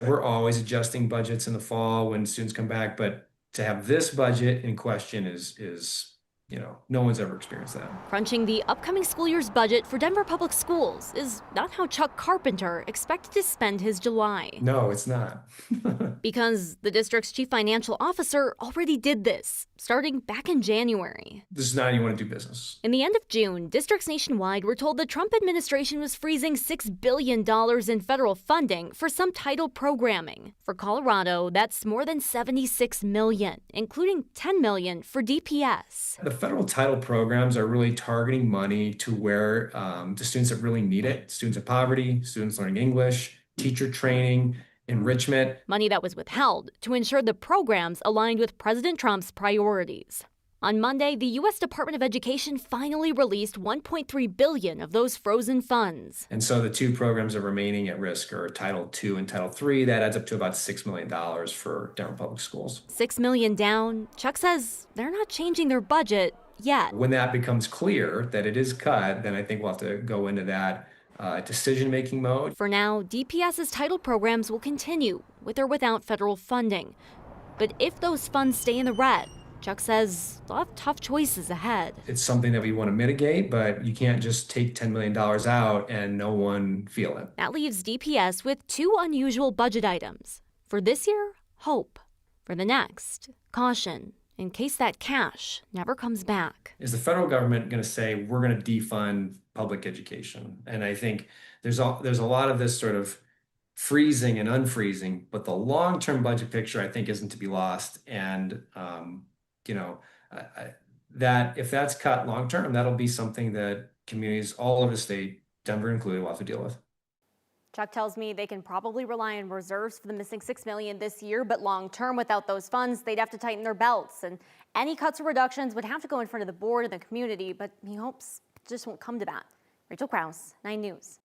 We're always adjusting budgets in the fall when students come back, but to have this budget in question is, no one's ever experienced that. Crunching the upcoming school year's budget for Denver Public Schools is not how Chuck Carpenter expected to spend his July. No, it's not. Because the district's chief financial officer already did this, starting back in January. This is not how you want to do business. In the end of June, districts nationwide were told the Trump administration was freezing $6 billion in federal funding for some title programming. For Colorado, that's more than $76 million, including $10 million for DPS. The federal title programs are really targeting money to where the students that really need it, students of poverty, students learning English, teacher training, enrichment. Money that was withheld to ensure the programs aligned with President Trump's priorities. On Monday, the U.S. Department of Education finally released $1.3 billion of those frozen funds. And so the two programs that are remaining at risk are Title II and Title III. That adds up to about $6 million for Denver Public Schools. $6 million down. Chuck says they're not changing their budget yet. When that becomes clear that it is cut, then I think we'll have to go into that decision-making mode. For now, DPS's title programs will continue, with or without federal funding. But if those funds stay in the red, Chuck says they'll have tough choices ahead. It's something that we want to mitigate, but you can't just take $10 million out and no one feel it. That leaves DPS with two unusual budget items. For this year, hope. For the next, caution, in case that cash never comes back. Is the federal government going to say, we're going to defund public education? And I think there's a lot of this sort of freezing and unfreezing, but the long-term budget picture, I think, isn't to be lost. And, that if that's cut long-term, that'll be something that communities all over the state, Denver included, will have to deal with. Chuck tells me they can probably rely on reserves for the missing $6 million this year, but long-term, without those funds, they'd have to tighten their belts. And any cuts or reductions would have to go in front of the board and the community, but he hopes it just won't come to that. Rachel Krause, 9 News.